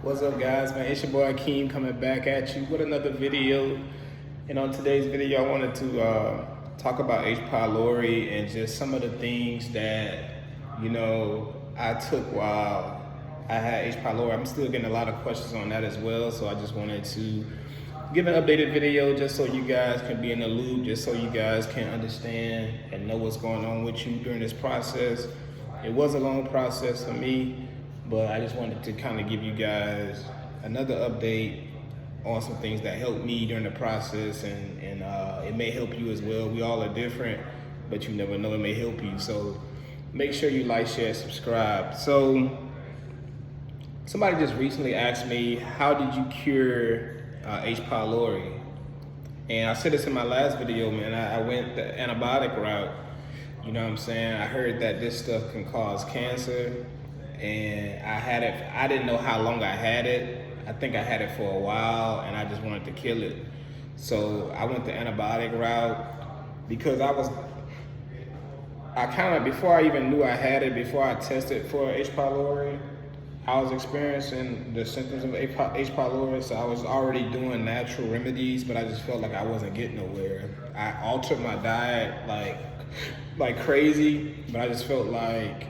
What's up, guys? Man, it's your boy Akeem coming back at you with another video. And on today's video, I wanted to talk about H. pylori and just some of the things that, I took while I had H. pylori. I'm still getting a lot of questions on that as well, so I just wanted to give an updated video just so you guys can be in the loop, just so you guys can understand and know what's going on with you during this process. It was a long process for me, but I just wanted to kind of give you guys another update on some things that helped me during the process, and it may help you as well. We all are different, but you never know, it may help you. So make sure you like, share, subscribe. So somebody just recently asked me, how did you cure H. pylori? And I said this in my last video, man. I went the antibiotic route. You know what I'm saying? I heard that this stuff can cause cancer, and I had it. I didn't know how long I had it. I think I had it for a while, and I just wanted to kill it. So I went the antibiotic route because before I even knew I had it, before I tested for H. pylori, I was experiencing the symptoms of H. pylori, so I was already doing natural remedies, but I just felt like I wasn't getting nowhere. I altered my diet like crazy, but I just felt like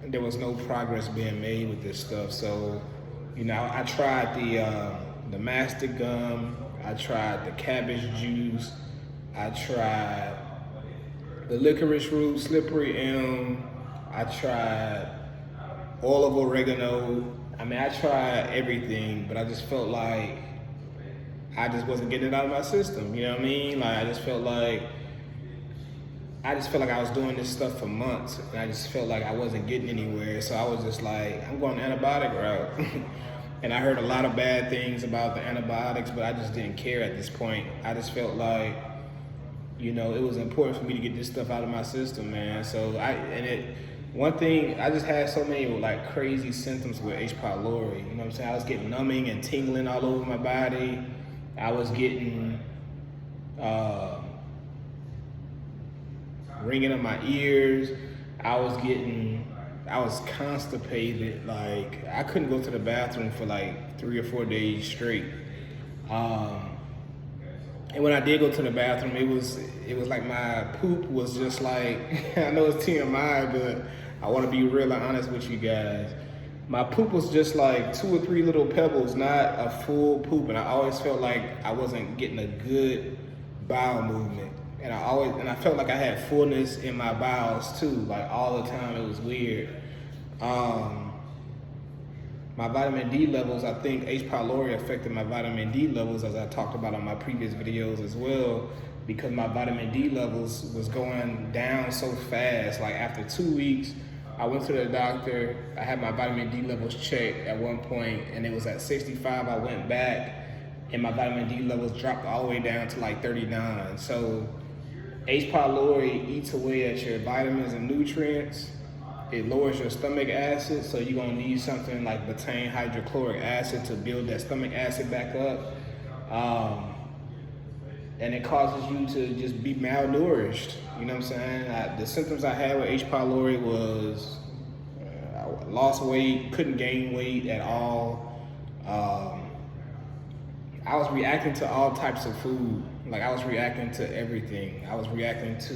there was no progress being made with this stuff. So, I tried the mastic gum, I tried the cabbage juice, I tried the licorice root, slippery elm, I tried olive oregano. I tried everything, but I just felt like I just wasn't getting it out of my system. You know what I mean? Like I just felt like I was doing this stuff for months, and I just felt like I wasn't getting anywhere. So I was just like, I'm going the antibiotic route. And I heard a lot of bad things about the antibiotics, but I just didn't care at this point. I just felt like, it was important for me to get this stuff out of my system, man. So one thing, I just had so many crazy symptoms with H. pylori. You know what I'm saying? I was getting numbing and tingling all over my body. I was getting ringing in my ears. I was constipated. Like I couldn't go to the bathroom for 3 or 4 days straight. And when I did go to the bathroom, it was like my poop was just like, I know it's TMI, but I want to be real and honest with you guys. My poop was just like 2 or 3 little pebbles, not a full poop. And I always felt like I wasn't getting a good bowel movement. And I felt like I had fullness in my bowels too, like all the time. It was weird. My vitamin D levels, I think H. pylori affected my vitamin D levels, as I talked about on my previous videos as well, because my vitamin D levels was going down so fast. Like after 2 weeks, I went to the doctor. I had my vitamin D levels checked at one point, and it was at 65. I went back, and my vitamin D levels dropped all the way down to 39. So H. pylori eats away at your vitamins and nutrients. It lowers your stomach acid, so you're gonna need something like betaine hydrochloric acid to build that stomach acid back up. And it causes you to just be malnourished. You know what I'm saying? The symptoms I had with H. pylori was I lost weight, couldn't gain weight at all. I was reacting to all types of food. Like I was reacting to everything. I was reacting to,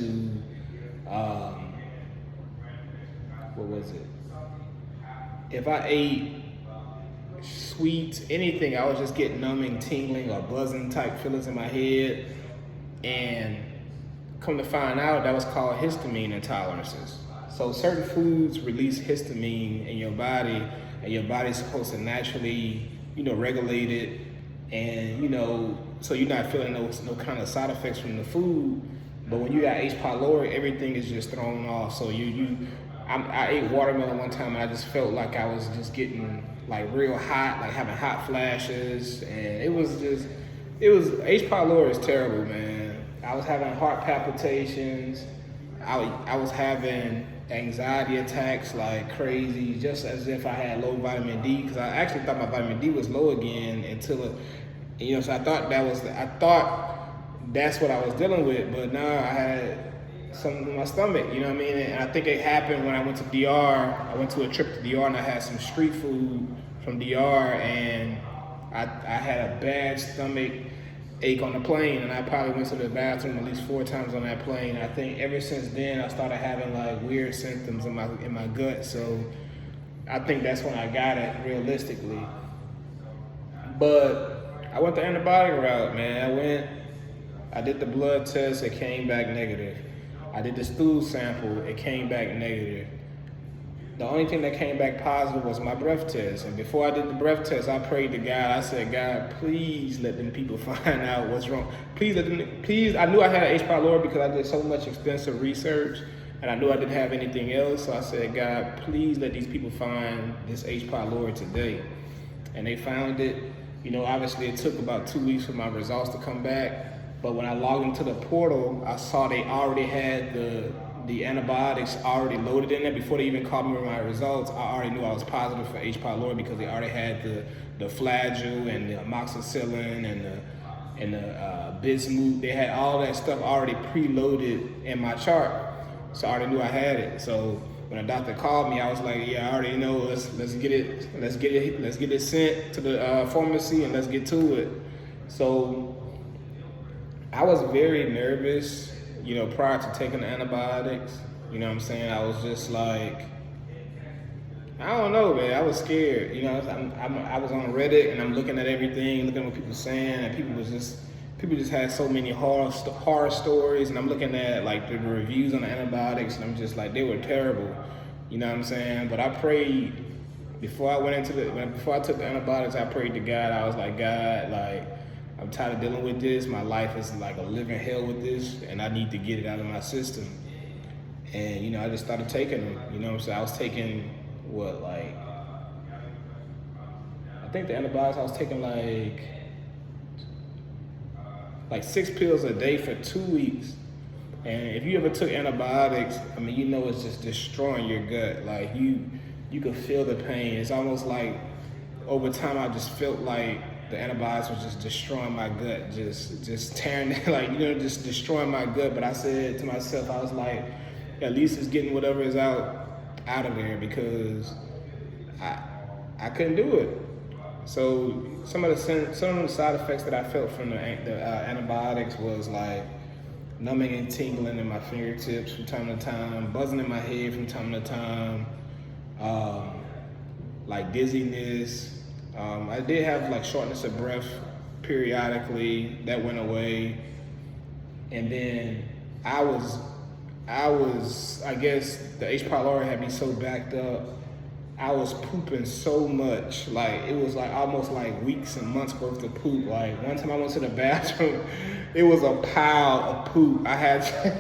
what was it? If I ate sweets, anything, I was just getting numbing, tingling, or buzzing type feelings in my head. And come to find out, that was called histamine intolerances. So certain foods release histamine in your body, and your body's supposed to naturally, regulate it. And, so you're not feeling no kind of side effects from the food. But when you got H. pylori, everything is just thrown off. So I ate watermelon one time, and I just felt like I was just getting real hot, having hot flashes, and H. pylori is terrible, man. I was having heart palpitations. I was having anxiety attacks like crazy, just as if I had low vitamin D, because I actually thought my vitamin D was low again until so I thought that's what I was dealing with, but now I had something in my stomach, you know what I mean? And I think it happened when I went to DR. I went to a trip to DR, and I had some street food from DR, and I had a bad stomach ache on the plane, and I probably went to the bathroom at least 4 times on that plane. I think ever since then I started having like weird symptoms in my gut. So I think that's when I got it realistically. But I went the antibiotic route, man. I did the blood test, it came back negative. I did the stool sample, it came back negative. The only thing that came back positive was my breath test. And before I did the breath test, I prayed to God. I said, God, please let them people find out what's wrong. Please. I knew I had H. pylori because I did so much extensive research, and I knew I didn't have anything else. So I said, God, please let these people find this H. pylori today. And they found it. You know, obviously it took about 2 weeks for my results to come back. But when I logged into the portal, I saw they already had the antibiotics already loaded in there. Before they even called me with my results, I already knew I was positive for H. pylori because they already had the flagyl and the amoxicillin and the bismuth. They had all that stuff already preloaded in my chart, so I already knew I had it. So when the doctor called me, I was like, yeah, I already know. Let's get it sent to the pharmacy and let's get to it. So I was very nervous, you know, prior to taking the antibiotics. You know what I'm saying? I was just like, I don't know, man. I was scared. You know, I was on Reddit and I'm looking at everything, looking at what people saying, and people just had so many horror stories, and I'm looking at like the reviews on the antibiotics, and I'm just like, they were terrible. You know what I'm saying? But I prayed before I took the antibiotics. I prayed to God. I was like, God, like, I'm tired of dealing with this. My life is like a living hell with this, and I need to get it out of my system. And, you know, I just started taking them. You know what I'm saying? I was taking, I think the antibiotics, I was taking like 6 pills a day for 2 weeks. And if you ever took antibiotics, I mean, you know it's just destroying your gut. Like, you can feel the pain. It's almost like over time I just felt like the antibiotics was just destroying my gut, just tearing it, like, you know, just destroying my gut. But I said to myself, I was like, at least it's getting whatever is out of there, because I couldn't do it. So some of the side effects that I felt from the antibiotics was like numbing and tingling in my fingertips from time to time, buzzing in my head from time to time, like dizziness. I did have like shortness of breath periodically. That went away. And then I guess the H. pylori had me so backed up. I was pooping so much. Like, it was like almost like weeks and months worth of poop. Like, one time I went to the bathroom, it was a pile of poop. I had to,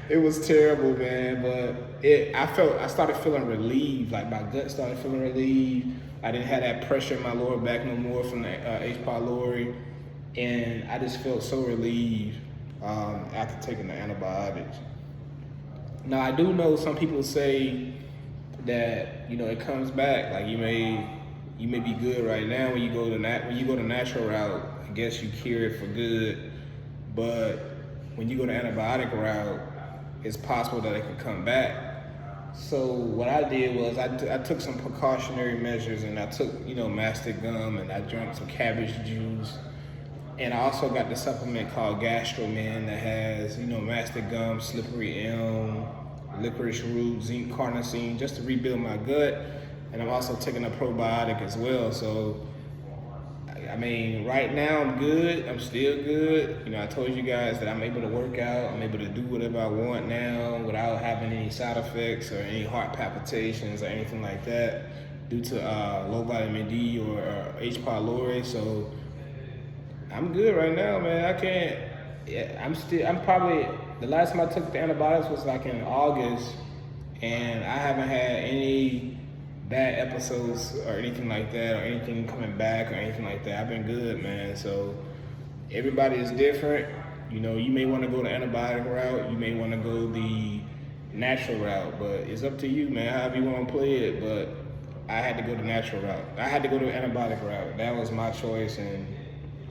it was terrible, man. But I started feeling relieved. Like, my gut started feeling relieved. I didn't have that pressure in my lower back no more from the H. pylori. And I just felt so relieved after taking the antibiotics. Now, I do know some people say that, you know, it comes back. Like, you may be good right now when you go the natural route. I guess you cure it for good. But when you go the antibiotic route, it's possible that it could come back. So what I did was I took some precautionary measures, and I took, you know, mastic gum, and I drank some cabbage juice. And I also got the supplement called Gastromin that has, you know, mastic gum, slippery elm, licorice root, zinc carnosine, just to rebuild my gut. And I'm also taking a probiotic as well. So, I mean, right now I'm good. I'm still good. You know, I told you guys that I'm able to work out. I'm able to do whatever I want now without having any side effects or any heart palpitations or anything like that due to low vitamin D or H. pylori. So I'm good right now, man. I'm probably, the last time I took the antibiotics was like in August, and I haven't had any bad episodes or anything like that, or anything coming back or anything like that. I've been good, man. So everybody is different. You know, you may want to go the antibiotic route, you may want to go the natural route, but it's up to you, man, however you want to play it. But I had to go the natural route. I had to go the antibiotic route. That was my choice, and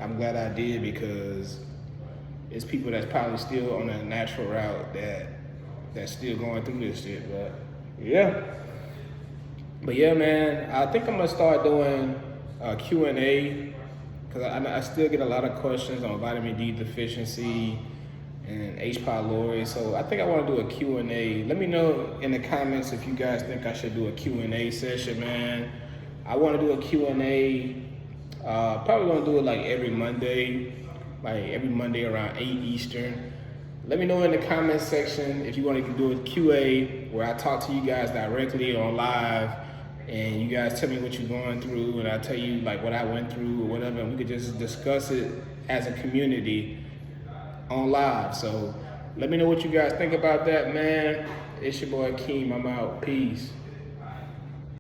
I'm glad I did, because it's people that's probably still on the natural route that's still going through this shit. But yeah, But yeah, man, I think I'm gonna start doing Q&A because I still get a lot of questions on vitamin D deficiency and H. pylori. So I think I want to do a Q&A. Let me know in the comments if you guys think I should do a Q&A session, man. I want to do a Q&A. Probably gonna do it like every Monday around 8 Eastern. Let me know in the comment section if you want to do a QA where I talk to you guys directly on live and you guys tell me what you're going through and I tell you like what I went through or whatever, and we could just discuss it as a community on live. So let me know what you guys think about that, man. It's your boy Keem. I'm out. Peace.